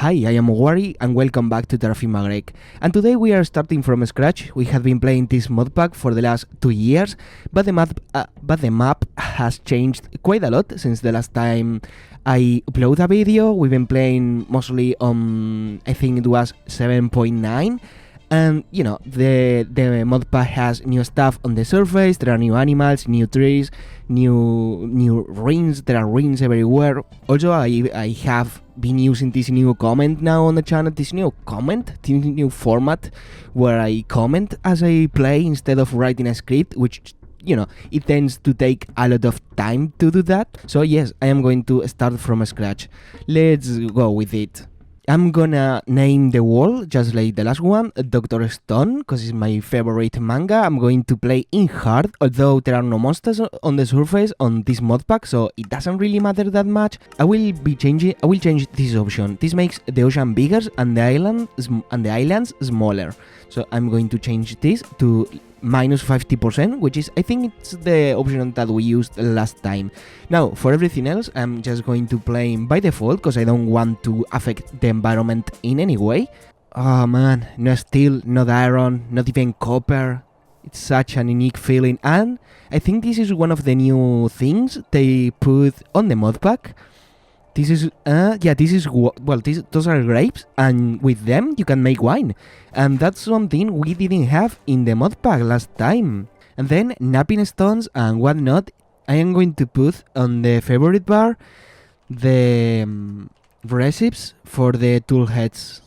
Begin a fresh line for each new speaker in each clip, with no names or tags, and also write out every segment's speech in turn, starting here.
Hi, I am Wari and welcome back to TerraFirmaGreg. And today we are starting from scratch. We have been playing this modpack for the last 2 years, but the map has changed quite a lot since the last time I uploaded a video. We've been playing mostly on, I think it was 7.9. And you know, the modpack has new stuff on the surface. There are new animals, new trees, new rings. There are rings everywhere. Also, I have been using this new comment now on the channel. This new format where I comment as I play instead of writing a script, which, you know, it tends to take a lot of time to do that. So yes, I am going to start from scratch. Let's go with it. I'm gonna name the world, just like the last one, Dr. Stone, because it's my favorite manga. I'm going to play in hard, although there are no monsters on the surface on this modpack, so it doesn't really matter that much. I will change this option. This makes the ocean bigger and the islands smaller. So I'm going to change this to minus 50%, which is, I think it's the option that we used last time. Now, for everything else, I'm just going to play by default, because I don't want to affect the environment in any way. Oh man, no steel, not iron, not even copper. It's such an unique feeling, and I think this is one of the new things they put on the modpack. Those are grapes, and with them you can make wine. And that's something we didn't have in the modpack last time. And then napping stones and whatnot, I am going to put on the favorite bar the recipes for the tool heads.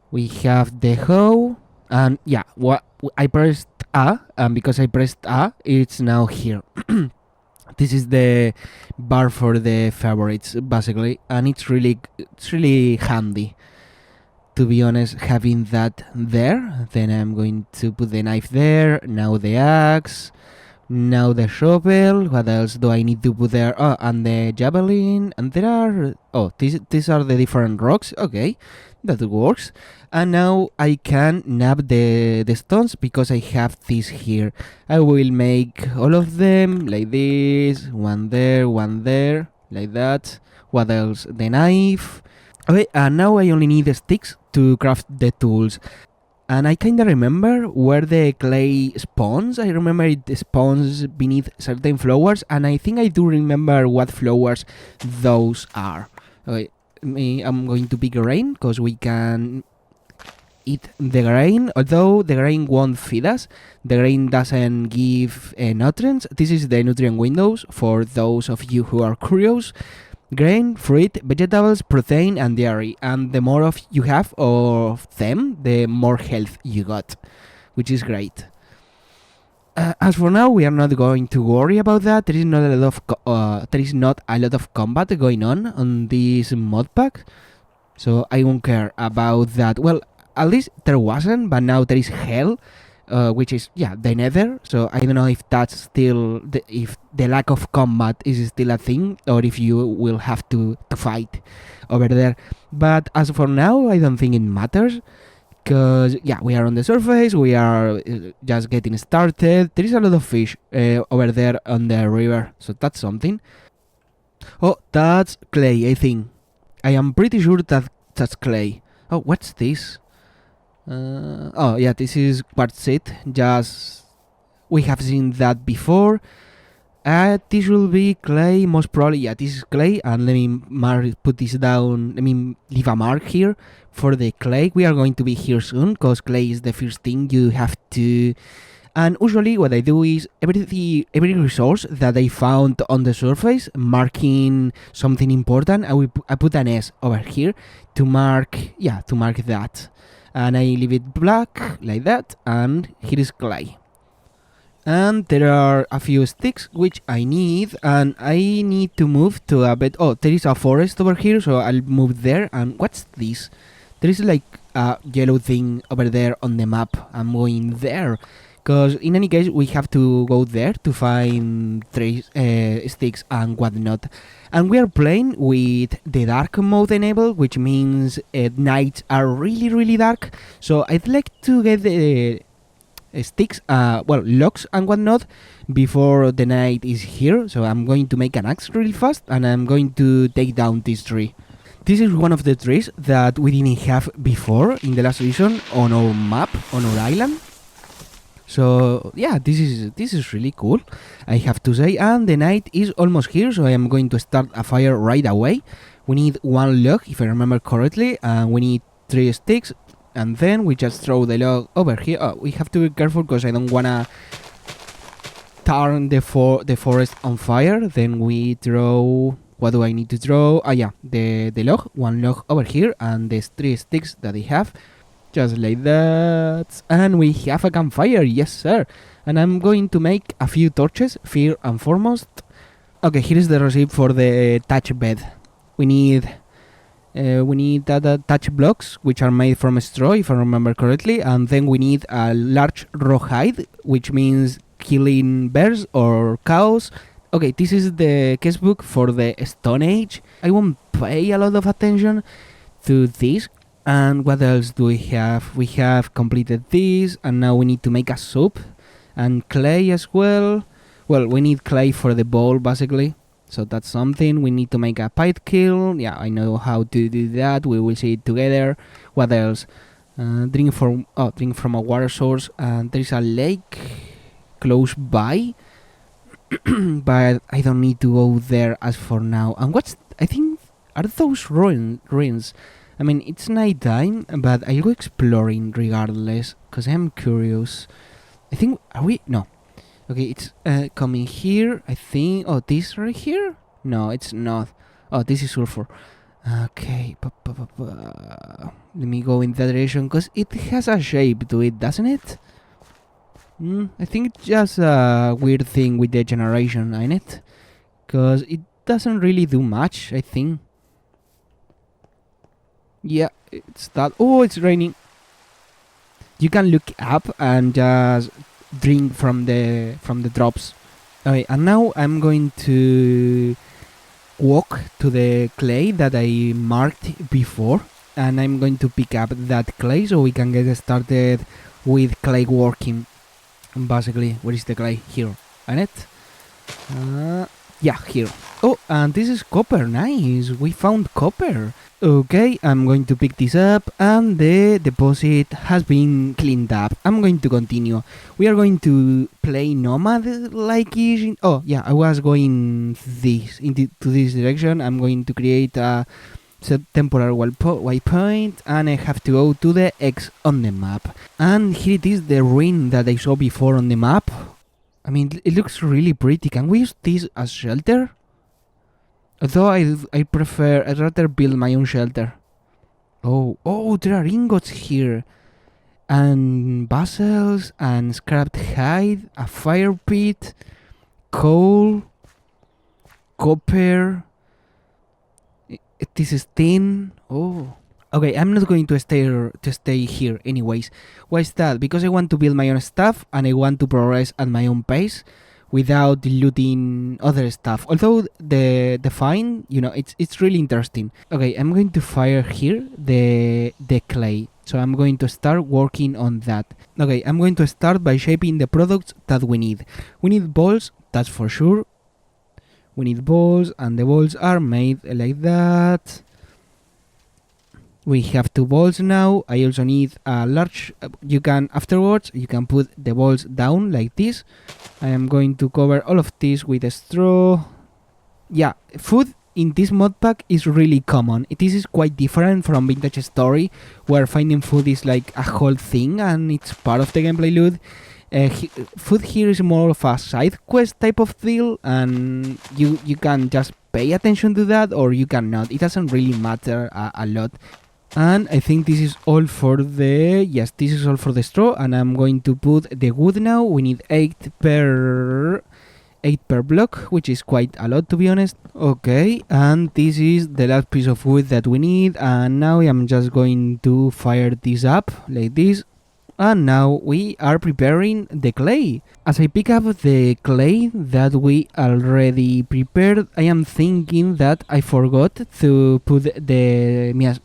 We have the hoe, and yeah, I pressed A, and because I pressed A, it's now here. This is the bar for the favorites, basically, and it's really handy, to be honest, having that there. Then I'm going to put the knife there, now the axe, now the shovel. What else do I need to put there? Oh, and the javelin, and there are... Oh, these are the different rocks. Okay, that works. And now I can nab the stones because I have this here. I will make all of them like this. One there, like that. What else? The knife. Okay, and now I only need the sticks to craft the tools. And I kinda remember where the clay spawns. I remember it spawns beneath certain flowers, and I think I do remember what flowers those are. Okay, I'm going to pick grain, because we can eat the grain, although the grain won't feed us. The grain doesn't give nutrients. This is the nutrient windows for those of you who are curious. Grain, fruit, vegetables, protein, and dairy. And the more of you have of them, the more health you got, which is great. As for now, we are not going to worry about that. There is not a lot of combat going on this modpack, so I won't care about that. Well, at least there wasn't, but now there is hell, which is, yeah, the nether. So I don't know if that's still if the lack of combat is still a thing, or if you will have to fight over there. But as for now, I don't think it matters, because yeah, we are on the surface. We are just getting started. There is a lot of fish over there on the river, so that's something. Oh, that's clay, I think. I am pretty sure that that's clay. Oh, what's this? Oh yeah, this is quartzite. Just, we have seen that before. This will be clay, most probably. Yeah, this is clay, and let me put this down. Let me leave a mark here for the clay. We are going to be here soon, because clay is the first thing you have to. And usually what I do is every resource that I found on the surface, marking something important, I put an S over here to mark that. And I leave it black, like that, and here is clay. And there are a few sticks which I need, and I need to move to a bit... Oh, there is a forest over here, so I'll move there. And what's this? There is like a yellow thing over there on the map. I'm going there, because in any case we have to go there to find sticks and whatnot. And we are playing with the dark mode enabled, which means nights are really dark. So I'd like to get the sticks, logs and whatnot before the night is here. So I'm going to make an axe really fast, and I'm going to take down this tree. This is one of the trees that we didn't have before in the last season on our map, on our island. So yeah, this is really cool, I have to say. And the night is almost here, so I am going to start a fire right away. We need 1 log, if I remember correctly, and we need 3 sticks, and then we just throw the log over here. Oh, we have to be careful because I don't wanna turn the forest on fire. Then we throw. What do I need to throw? Ah, yeah, the log, 1 log over here, and the 3 sticks that I have. Just like that. And we have a campfire, yes sir. And I'm going to make a few torches, first and foremost. Okay, here is the recipe for the thatch bed. We need thatch blocks, which are made from straw, if I remember correctly. And then we need a large rawhide, which means killing bears or cows. Okay, this is the casebook for the Stone Age. I won't pay a lot of attention to this. And what else do we have? We have completed this, and now we need to make a soup and clay as well. Well, we need clay for the bowl basically, so that's something. We need to make a pit kiln. Yeah, I know how to do that. We will see it together. What else? Drink from a water source, and there is a lake close by, but I don't need to go there as for now. And I think, are those ruins? I mean, it's night time, but I'll go exploring regardless, because I'm curious. I think, are we? No. Okay, it's coming here, I think. Oh, this right here? No, it's not. Oh, this is sulfur. Okay. Let me go in that direction, because it has a shape to it, doesn't it? I think it's just a weird thing with the generation, ain't it? Because it doesn't really do much, I think. Yeah, it's that. Oh, it's raining. You can look up and just drink from the drops. Okay, and now I'm going to walk to the clay that I marked before, and I'm going to pick up that clay so we can get started with clay working. Basically, where is the clay? Here, ain't it? Yeah, here. Oh, and this is copper. Nice, we found copper. Okay, I'm going to pick this up, and the deposit has been cleaned up. I'm going to continue. We are going to play Nomad like is. Oh yeah, I was going to this direction. I'm going to create a temporary waypoint, and I have to go to the X on the map. And here it is, the ruin that I saw before on the map. I mean, it looks really pretty. Can we use this as shelter? Although I'd rather build my own shelter. Oh, there are ingots here. And basils, and scrapped hide, a fire pit, coal, copper. This is tin. Oh. Okay, I'm not going to stay here anyways. Why is that? Because I want to build my own stuff, and I want to progress at my own pace, without diluting other stuff. Although the find, it's really interesting. Okay, I'm going to fire here the clay. So I'm going to start working on that. Okay, I'm going to start by shaping the products that we need. We need balls, that's for sure. We need balls, and the balls are made like that. We have 2 balls now. I also need a large. Afterwards you can put the balls down like this. I am going to cover all of this with a straw. Yeah, food in this mod pack is really common. This is quite different from Vintage Story, where finding food is like a whole thing and it's part of the gameplay loot. Food here is more of a side quest type of deal, and you can just pay attention to that, or you cannot. It doesn't really matter a lot. And I think this is all for the straw, and I'm going to put the wood now. We need 8 per block, which is quite a lot, to be honest. Okay, and this is the last piece of wood that we need, and now I'm just going to fire this up like this. And now we are preparing the clay. As I pick up the clay that we already prepared, I am thinking that I forgot to put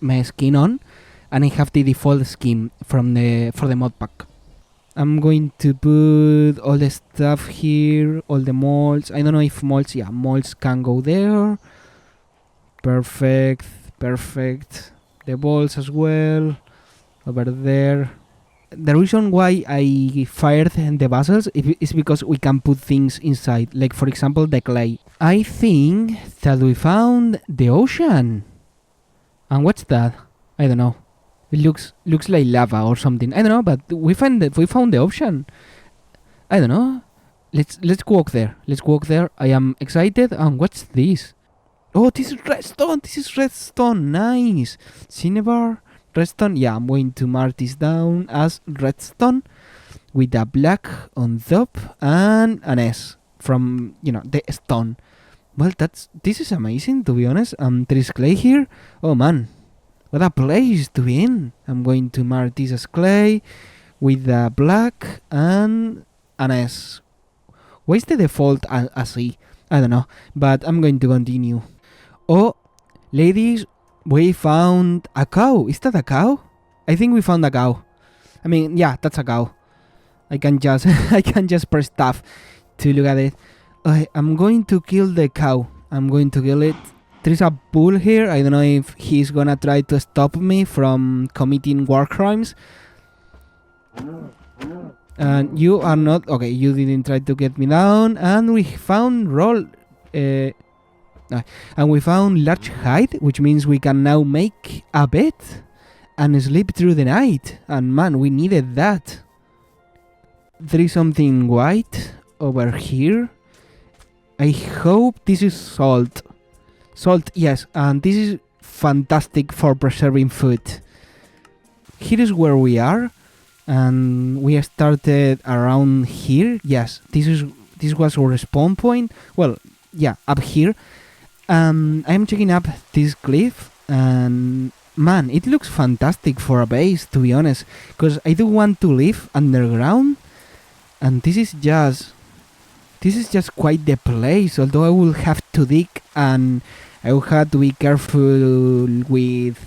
my skin on, and I have the default skin for the mod pack. I'm going to put all the stuff here, all the molds. I don't know if molds can go there. Perfect. Perfect. The balls as well. Over there. The reason why I fired the vessels is because we can put things inside. Like, for example, the clay. I think that we found the ocean. And what's that? I don't know. It looks like lava or something. I don't know, but we found the ocean. I don't know. Let's walk there. Let's walk there. I am excited. And what's this? Oh, this is redstone. This is redstone. Nice. Cinnabar, redstone. Yeah, I'm going to mark this down as redstone with a black on top and an S from, the stone. Well, this is amazing, to be honest. There is clay here. Oh man, what a place to be in. I'm going to mark this as clay with a black and an S. Why is the default a C? I don't know, but I'm going to continue. Oh, ladies, we found a cow. Is that a cow? I think we found a cow. I mean, yeah, that's a cow. I can just press tab to look at it. I'm going to kill the cow. I'm going to kill it. There's a bull here. I don't know if he's gonna try to stop me from committing war crimes. And you are not... Okay, you didn't try to get me down. And we found and we found large hide, which means we can now make a bed and sleep through the night. And man, we needed that. There is something white over here. I hope this is salt. Salt, yes, and this is fantastic for preserving food. Here is where we are, and we started around here. Yes, this was our spawn point. Well, yeah, up here. I'm checking up this cliff, and man, it looks fantastic for a base, to be honest, because I do want to live underground, and this is just quite the place, although I will have to dig and I will have to be careful with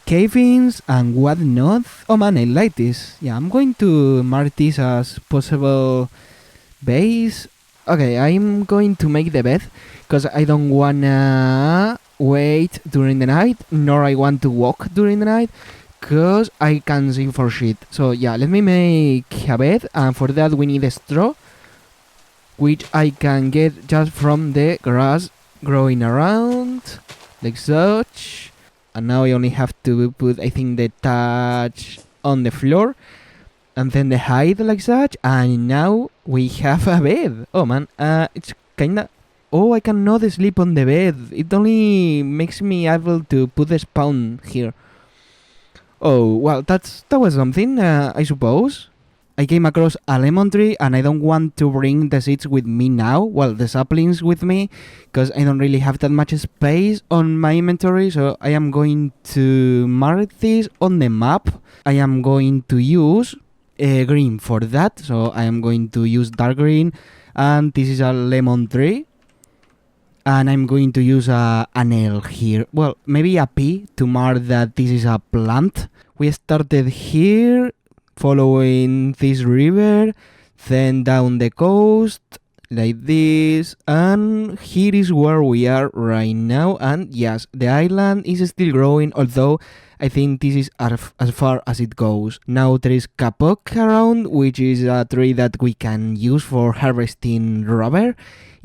cave-ins and whatnot. Oh man, I like this. Yeah, I'm going to mark this as possible base. Okay, I'm going to make the bed because I don't wanna wait during the night, nor I want to walk during the night, because I can see for shit. So yeah, let me make a bed, and for that we need a straw, which I can get just from the grass growing around, like such. And now I only have to put, I think, the thatch on the floor, and then the hide like such, and now we have a bed. Oh man, it's kinda... Oh, I cannot sleep on the bed. It only makes me able to put the spawn here. Oh, well, that was something, I suppose. I came across a lemon tree, and I don't want to bring the seeds with me now. Well, the saplings with me, because I don't really have that much space on my inventory. So I am going to mark this on the map. I am going to use green for that. So I am going to use dark green, and this is a lemon tree. And I'm going to use an L here. Well, maybe a P to mark that this is a plant. We started here, following this river, then down the coast, like this, and here is where we are right now. And yes, the island is still growing, although I think this is as far as it goes. Now there is kapok around, which is a tree that we can use for harvesting rubber.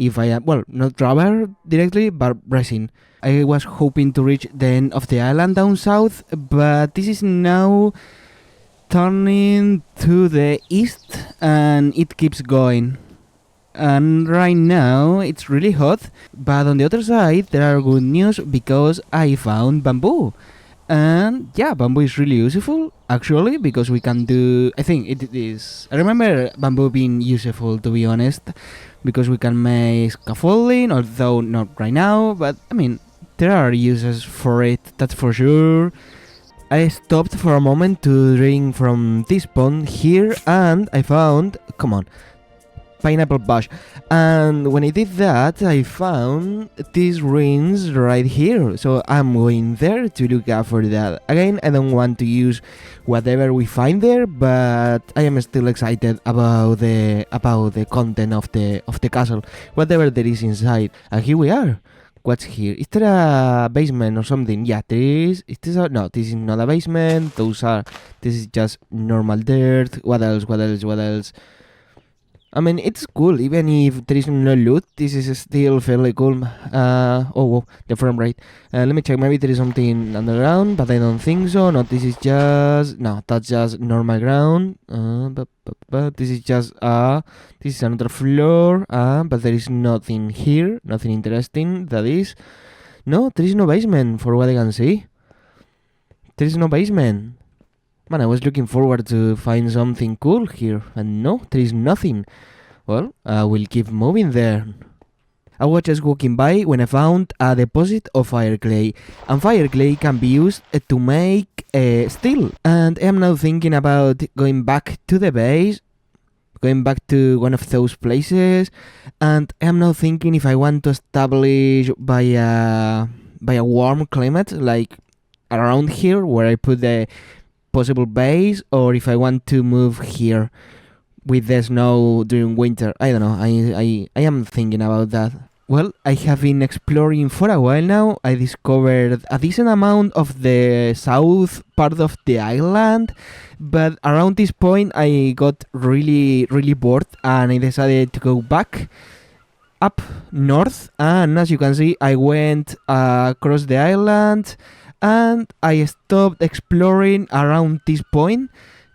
Well, not rubber directly, but resin. I was hoping to reach the end of the island down south, but this is now turning to the east, and it keeps going. And right now it's really hot, but on the other side there are good news, because I found bamboo. And yeah, bamboo is really useful actually, because we can do... I think it is... I remember bamboo being useful, to be honest, because we can make scaffolding, although not right now, but I mean, there are uses for it, that's for sure. I stopped for a moment to drink from this pond here, and I found... Come on. Pineapple bush. And when I did that, I found these rings right here. So I'm going there to look out for that. Again, I don't want to use whatever we find there, but I am still excited about the content of the castle, whatever there is inside. And here we are. What's here? Is there a basement or something? Yeah, there is. Is this no, this is not a basement. This is just normal dirt. What else? What else? What else? I mean, it's cool. Even if there is no loot, this is still fairly cool. Oh, whoa, the frame rate. Let me check. Maybe there is something underground, but I don't think so. No, this is just... No, that's just normal ground. But this is just... this is another floor. But there is nothing here. Nothing interesting. That is... No, there is no basement, for what I can see. There is no basement. Man, I was looking forward to find something cool here, and no, there is nothing. Well, I will keep moving there. I was just walking by when I found a deposit of fire clay, and fire clay can be used to make steel. And I am now thinking about going back to the base, going back to one of those places, and I am now thinking if I want to establish by a warm climate, like around here, where I put the possible base, or if I want to move here with the snow during winter. I don't know. I am thinking about that. Well, I have been exploring for a while now. I discovered a decent amount of the south part of the island, but around this point I got really bored and I decided to go back up north, and as you can see I went across the island and I stopped exploring around this point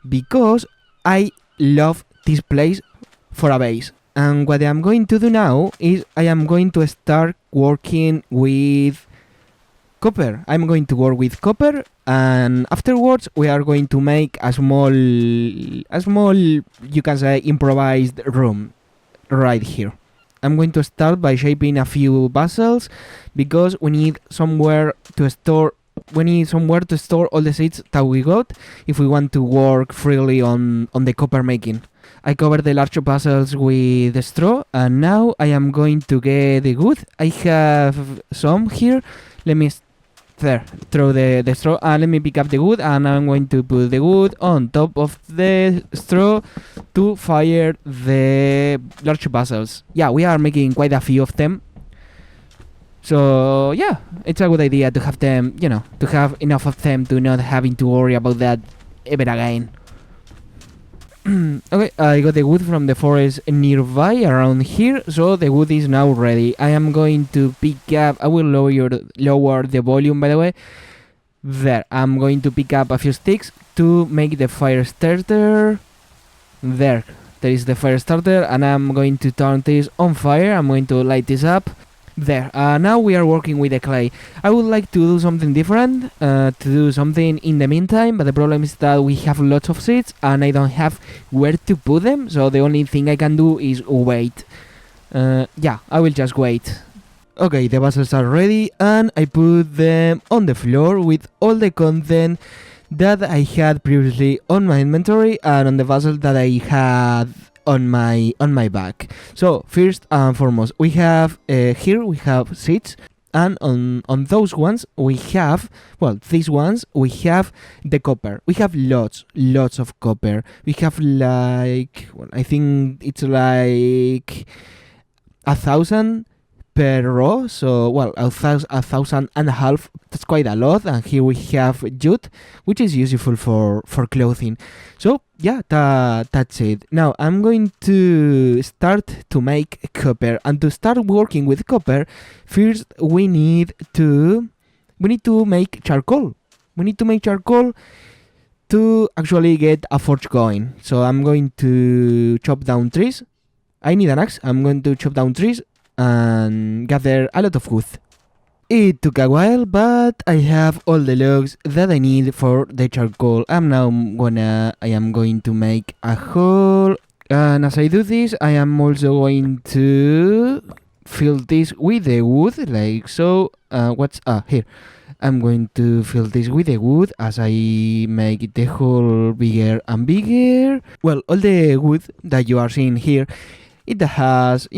because I love this place for a base. And what I'm going to do now is I am going to start working with copper. I'm going to work with copper, and afterwards we are going to make a small, you can say, improvised room right here. I'm going to start by shaping a few vessels because we need somewhere to store all the seeds that we got if we want to work freely on the copper making. I covered the large puzzles with straw, and now I am going to get the wood. I have some here. Let me throw the straw, and let me pick up the wood, and I'm going to put the wood on top of the straw to fire the large puzzles. Yeah, we are making quite a few of them. So yeah, it's a good idea to have them, to have enough of them to not having to worry about that ever again. Okay, I got the wood from the forest nearby around here, so the wood is now ready. I am going to pick up, I will lower the volume, by the way. There, I'm going to pick up a few sticks to make the fire starter. There is the fire starter, and I'm going to turn this on fire. I'm going to light this up. There, now we are working with the clay. I would like to do something different, to do something in the meantime, but the problem is that we have lots of seeds and I don't have where to put them, so the only thing I can do is wait. Yeah, I will just wait. Okay, the vessels are ready and I put them on the floor with all the content that I had previously on my inventory and on the vessel that I had on my back. So first and foremost, we have here we have seeds, and on those ones we have, well, these ones we have the copper. We have lots of copper. We have like, well, I think it's like 1,000 per row, so well, 1,500. That's quite a lot. And here we have jute, which is useful for clothing. So yeah, that's it. Now I'm going to start to make copper, and to start working with copper, first we need to make charcoal. We need to make charcoal to actually get a forge going. So I'm going to chop down trees. I need an axe. I'm going to chop down trees and gather a lot of wood. It took a while, but I have all the logs that I need for the charcoal. I am going to make a hole, and as I do this, I am also going to fill this with the wood, like so. Here? I'm going to fill this with the wood as I make the hole bigger and bigger. Well, all the wood that you are seeing here, it has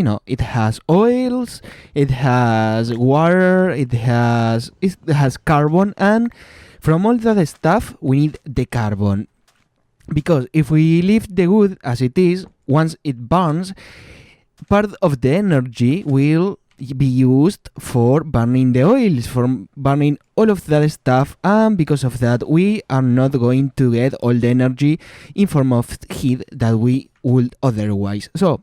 oils, it has water, it has carbon, and from all that stuff we need the carbon. Because if we leave the wood as it is, once it burns, part of the energy will be used for burning the oils, for burning all of that stuff, and because of that we are not going to get all the energy in form of heat that we would otherwise. So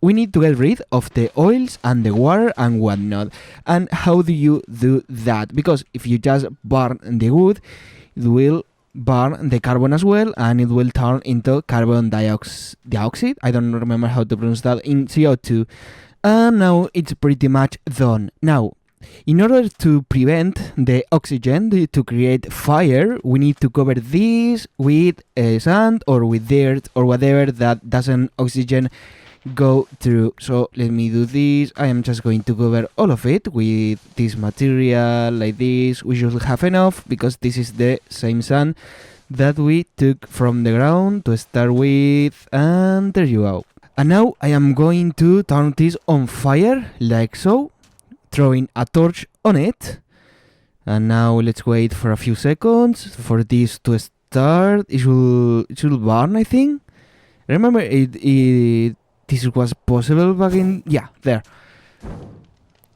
we need to get rid of the oils and the water and whatnot. And how do you do that? Because if you just burn the wood, it will burn the carbon as well, and it will turn into carbon dioxide. I don't remember how to pronounce that, in CO2. And now it's pretty much done. Now, in order to prevent the oxygen to create fire, we need to cover this with sand or with dirt or whatever that doesn't oxygen go through. So let me do this. I am just going to cover all of it with this material like this. We should have enough because this is the same sand that we took from the ground to start with, and there you go. And now I am going to turn this on fire like so, throwing a torch on it. And now let's wait for a few seconds for this to start. It should burn, I think. Remember this was possible back in... Yeah, there.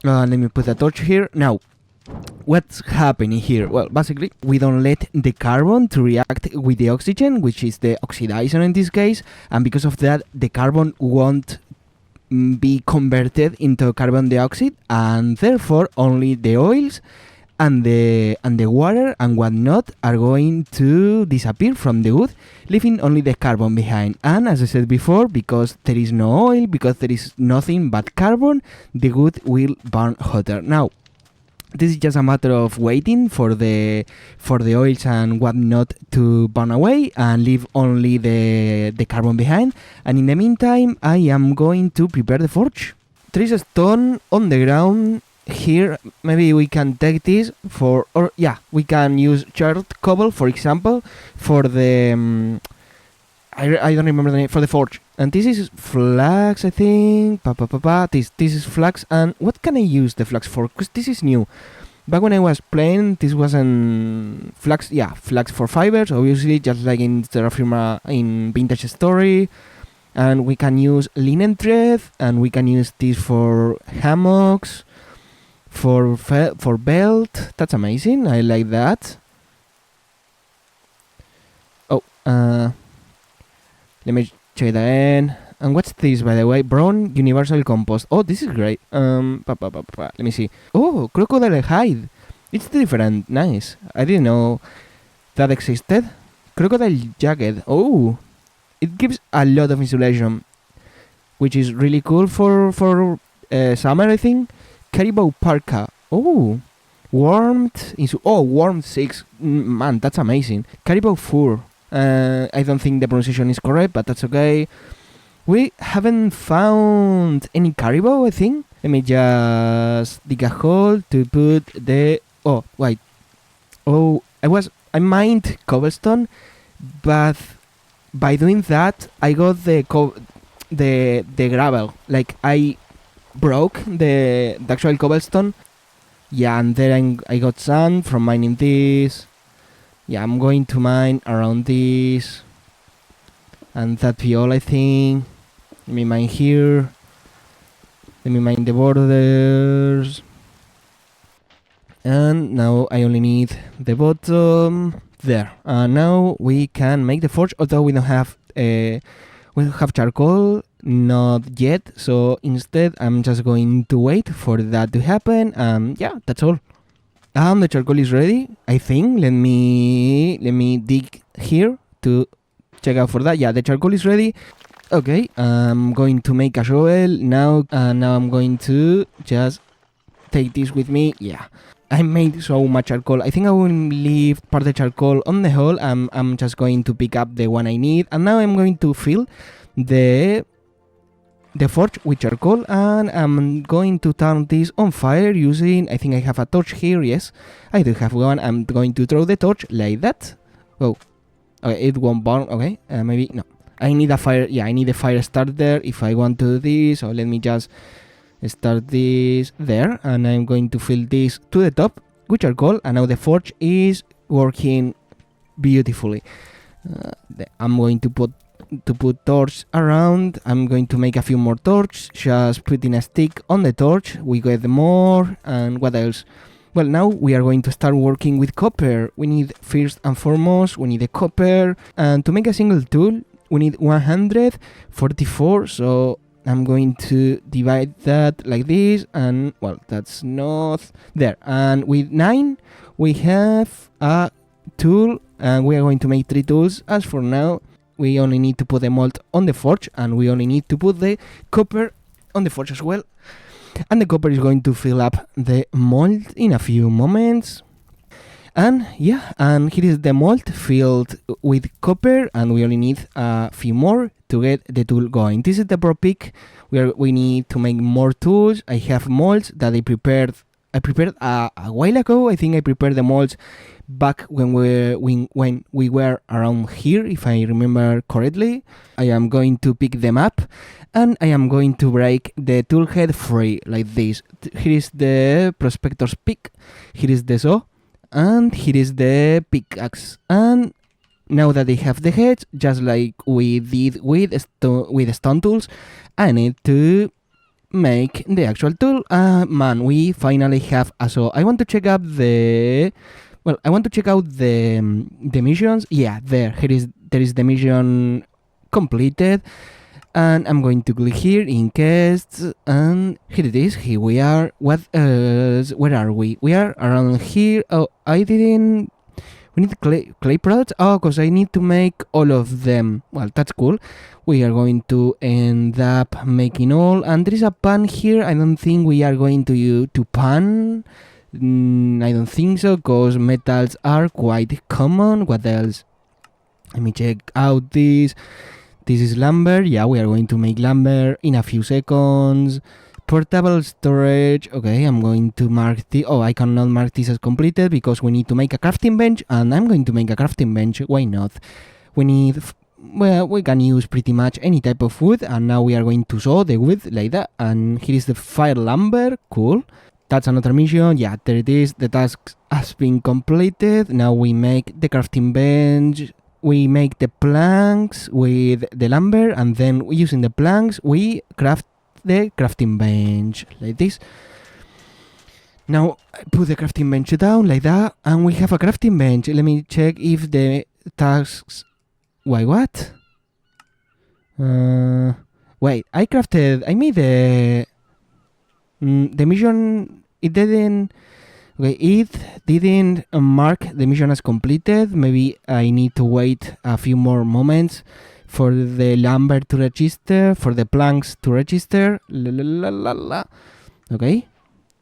Let me put a torch here. Now, what's happening here? Well, basically, we don't let the carbon to react with the oxygen, which is the oxidizer in this case. And because of that, the carbon won't be converted into carbon dioxide. And therefore, only the oils and the water and whatnot are going to disappear from the wood, leaving only the carbon behind. And as I said before, because there is no oil, because there is nothing but carbon, the wood will burn hotter. Now, this is just a matter of waiting for the oils and whatnot to burn away and leave only the carbon behind. And in the meantime, I am going to prepare the forge. There is a stone on the ground here. Maybe we can take this we can use charred cobble, for example, for the I don't remember the name, for the forge. And this is flax, I think. This is flax. And what can I use the flax for? Because this is new. Back when I was playing, this wasn't flax. Yeah, flax for fibers, obviously, just like in TerraFirma, in Vintage Story. And we can use linen thread, and we can use this for hammocks, for belt. That's amazing. I like that. Let me check that in. And what's this, by the way? Brown universal compost. Oh, this is great. Let me see. Oh, crocodile hide. It's different. Nice. I didn't know that existed. Crocodile jacket. Oh, it gives a lot of insulation, which is really cool for summer, I think. Caribou parka. Oh, warmth. Warmth 6. Man, that's amazing. Caribou fur. I don't think the pronunciation is correct, but that's okay. We haven't found any caribou, I think. Let me just dig a hole to put the... Oh, wait. Oh, I mined cobblestone, but by doing that, I got the gravel. Like, I broke the actual cobblestone. Yeah, and then I got sand from mining this. Yeah, I'm going to mine around this. And that'd be all, I think. Let me mine here. Let me mine the borders. And now I only need the bottom. There. Now we can make the forge, although we don't have charcoal, not yet. So instead, I'm just going to wait for that to happen. Yeah, that's all. The charcoal is ready, I think. Let me dig here to check out for that. Yeah, the charcoal is ready. Okay, I'm going to make a shovel now. Now I'm going to just take this with me. Yeah, I made so much charcoal. I think I will leave part of the charcoal on the hole. I'm just going to pick up the one I need. And now I'm going to fill the forge with charcoal, and I'm going to turn this on fire using, I think I have a torch here. Yes, I do have one. I'm going to throw the torch like that. Oh, okay, it won't burn. Okay, maybe no. I need a fire. Yeah, I need a fire starter if I want to do this. So let me just start this there, and I'm going to fill this to the top with charcoal. And now the forge is working beautifully. I'm going to put to put torch around. I'm going to make a few more torch, just putting a stick on the torch. We get more, and what else? Well, now we are going to start working with copper. We need, first and foremost, we need the copper, and to make a single tool, we need 144, so I'm going to divide that like this, and well, that's not there. And with 9, we have a tool, and we are going to make 3 tools. As for now, we only need to put the mold on the forge, and we only need to put the copper on the forge as well. And the copper is going to fill up the mold in a few moments. And yeah, and here is the mold filled with copper, and we only need a few more to get the tool going. This is the pro pick. We need to make more tools. I have molds that I prepared a while ago. I think I prepared the molds back when we were around here, if I remember correctly. I am going to pick them up, and I am going to break the tool head free like this. Here is the prospector's pick, here is the saw, and here is the pickaxe. And now that they have the heads, just like we did with stone tools, I need to make the actual tool. Man, we finally have a saw. I want to check out the missions. Yeah, there is the mission completed, and I'm going to click here in quests, and here it is. Here we are. What else? Where are we? We are around here. Oh, we need clay products. Oh, because I need to make all of them. Well, that's cool. We are going to end up making all, and there is a pan here. I don't think we are going to pan. I don't think so, because metals are quite common. What else? Let me check out this. This is lumber. Yeah, we are going to make lumber in a few seconds. Portable storage. Okay, I'm going to mark the... Oh, I cannot mark this as completed because we need to make a crafting bench, and I'm going to make a crafting bench. Why not? We need... Well, we can use pretty much any type of wood, and now we are going to saw the wood like that. And here is the fire lumber. Cool. That's another mission. Yeah, there it is. The task has been completed. Now we make the crafting bench. We make the planks with the lumber, and then using the planks, we craft the crafting bench like this. Now I put the crafting bench down like that, and we have a crafting bench. Let me check if the tasks... Wait, what? Wait, I made the mission. It didn't mark the mission as completed. Maybe I need to wait a few more moments for the lumber to register, for the planks to register. Okay,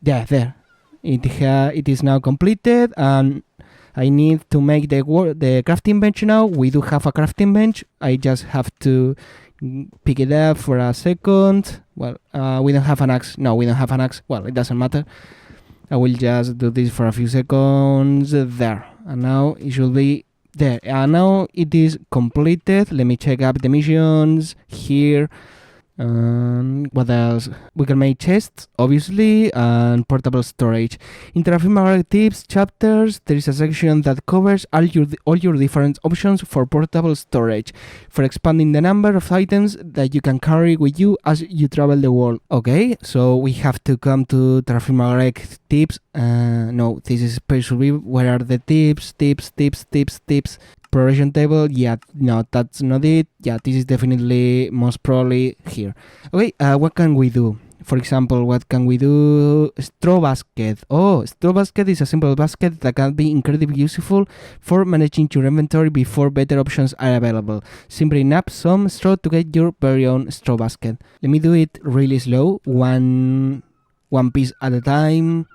yeah, there. It is now completed, and I need to make the crafting bench now. We do have a crafting bench. I just have to pick it up for a second. Well, we don't have an axe. No, we don't have an axe. Well, it doesn't matter. I will just do this for a few seconds. There. And now it should be there. And now it is completed. Let me check up the missions here. What else? We can make chests, obviously, and portable storage. In TerraFirmaGreg tips chapters, there is a section that covers all your different options for portable storage, for expanding the number of items that you can carry with you as you travel the world. Okay, so we have to come to TerraFirmaGreg tips. No, this is specially where are the tips. Progression table. Yeah, no, that's not it. Yeah, this is definitely most probably here. Okay, what can we do? For example, what can we do? Straw basket. Oh, straw basket is a simple basket that can be incredibly useful for managing your inventory before better options are available. Simply nab some straw to get your very own straw basket. Let me do it really slow, one piece at a time.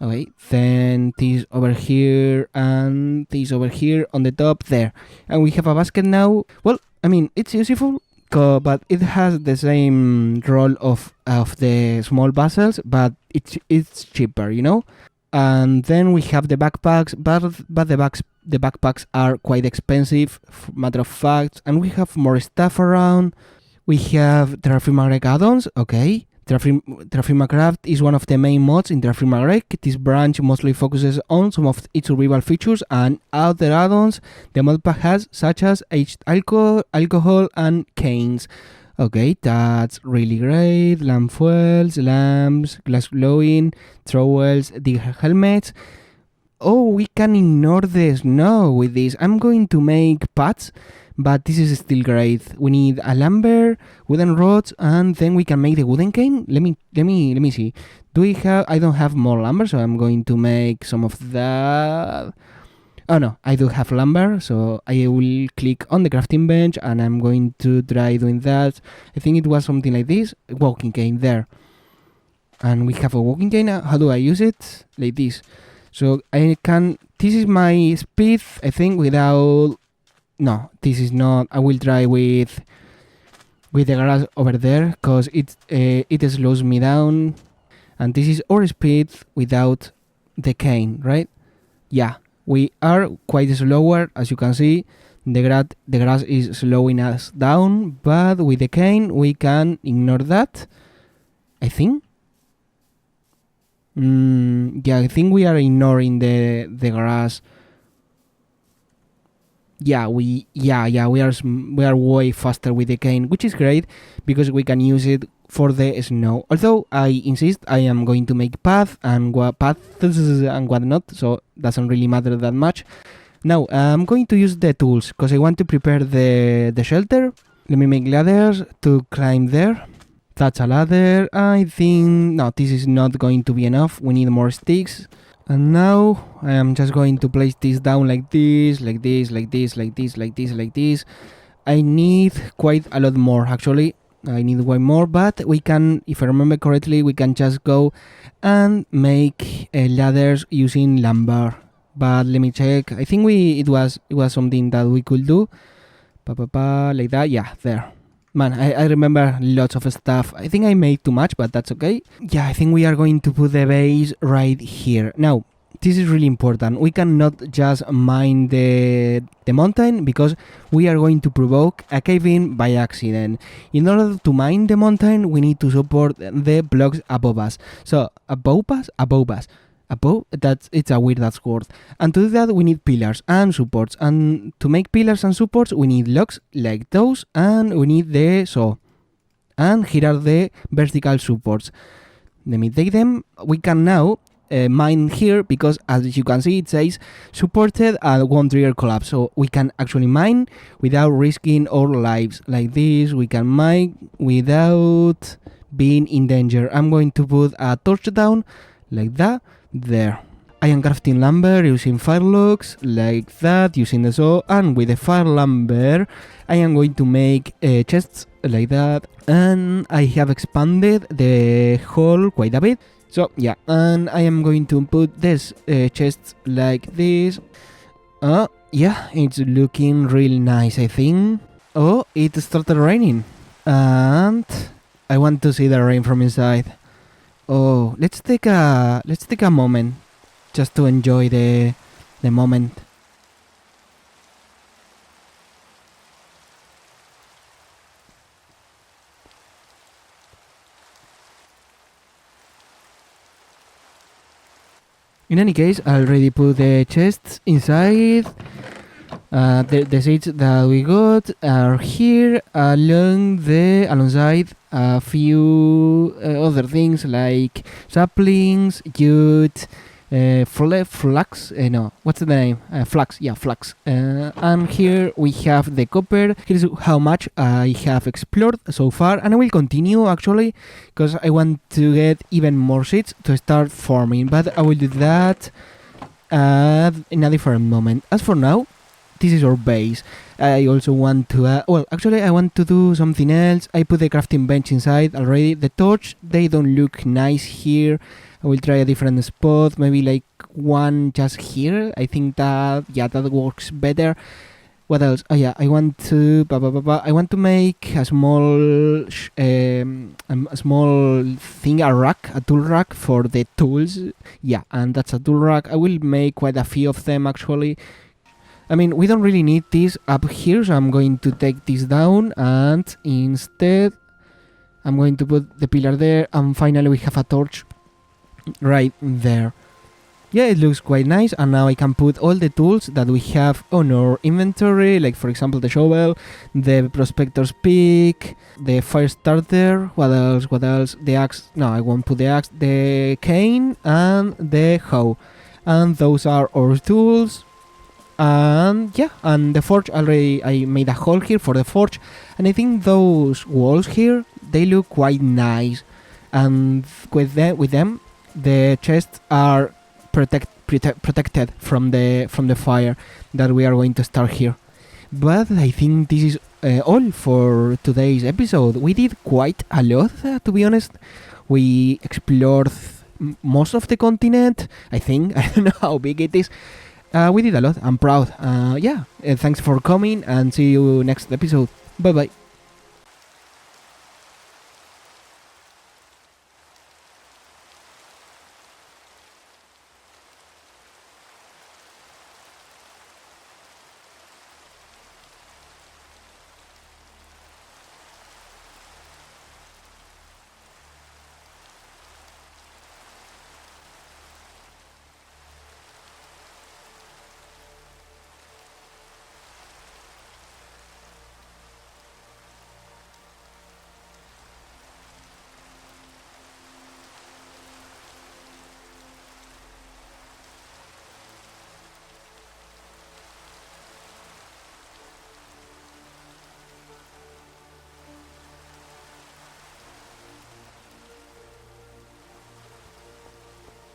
Okay, then this over here and this over here on the top there. And we have a basket now. Well, I mean, it's useful, but it has the same role of the small vessels, but it's cheaper, you know? And then we have the backpacks, but the backpacks are quite expensive, matter of fact, and we have more stuff around. We have TerraFirmaGreg add-ons, okay. TerraFirmaCraft is one of the main mods in TerraFirmaGreg. This branch mostly focuses on some of its survival features and other add-ons the modpack has, such as aged alcohol and canes. Okay, that's really great. Lamp fuels, lamps, glass glowing, trowels, digger helmets. Oh, we can ignore the snow with this. I'm going to make paths, but this is still great. We need a lumber, wooden rods, and then we can make the wooden cane. Let me see. Do we have? I don't have more lumber, so I'm going to make some of that. Oh no, I do have lumber, so I will click on the crafting bench and I'm going to try doing that. I think it was something like this. Walking cane there. And we have a walking cane. How do I use it? Like this. So I can, this is my speed, I think, without, no, this is not, I will try with the grass over there, because it slows me down. And this is our speed without the cane, right? Yeah, we are quite slower, as you can see. The grass is slowing us down, but with the cane we can ignore that, I think. Yeah, I think we are ignoring the grass. Yeah, we are way faster with the cane, which is great because we can use it for the snow. Although I insist, I am going to make paths and whatnot, so doesn't really matter that much. Now I'm going to use the tools because I want to prepare the shelter. Let me make ladders to climb there. That's a ladder. I think, no, this is not going to be enough. We need more sticks. And now I am just going to place this down like this, like this, like this, like this, like this, like this. I need quite a lot more actually. I need way more, but we can, if I remember correctly, we can just go and make ladders using lumber. But let me check. I think it was something that we could do. Like that. Yeah, there. Man, I remember lots of stuff. I think I made too much, but that's okay. Yeah, I think we are going to put the base right here. Now, this is really important. We cannot just mine the mountain because we are going to provoke a cave-in by accident. In order to mine the mountain, we need to support the blocks above us. So, above us? It's a weird ass word. And to do that we need pillars and supports, and to make pillars and supports we need logs like those, and we need the saw, and here are the vertical supports. Let me take them. We can now mine here because as you can see it says supported and won't trigger collapse, so we can actually mine without risking our lives. Like this we can mine without being in danger. I'm going to put a torch down like that. There. I am crafting lumber using fire logs, like that, using the saw, and with the fire lumber I am going to make chests like that, and I have expanded the hole quite a bit. So yeah, and I am going to put this chests like this. Yeah, it's looking real nice, I think. Oh, it started raining, and I want to see the rain from inside. Oh, let's take a moment just to enjoy the moment. In any case, I already put the chests inside. The seeds that we got are here alongside a few other things like saplings, jute, flax, what's the name? Flax, yeah, flax. And here we have the copper. Here's how much I have explored so far, and I will continue actually because I want to get even more seeds to start farming, but I will do that in a different moment. As for now, this is our base. I also want to, I want to do something else. I put the crafting bench inside already. The torch, they don't look nice here. I will try a different spot, maybe like one just here. I think that works better. What else? Oh yeah, I want to, I want to make a small thing, a tool rack for the tools. Yeah, and that's a tool rack. I will make quite a few of them actually. I mean, we don't really need this up here, so I'm going to take this down and instead I'm going to put the pillar there, and finally we have a torch right there. Yeah, it looks quite nice, and now I can put all the tools that we have on our inventory, like for example the shovel, the prospector's pick, the fire starter, what else, the axe, no I won't put the axe, the cane and the hoe, and those are our tools. And yeah, and the forge, already I made a hole here for the forge, and I think those walls here, they look quite nice, and with them the chests are protected from the fire that we are going to start here. But I think this is all for today's episode. We did quite a lot, to be honest. We explored most of the continent, I think. I don't know how big it is. We did a lot. I'm proud. Thanks for coming, and see you next episode. Bye bye.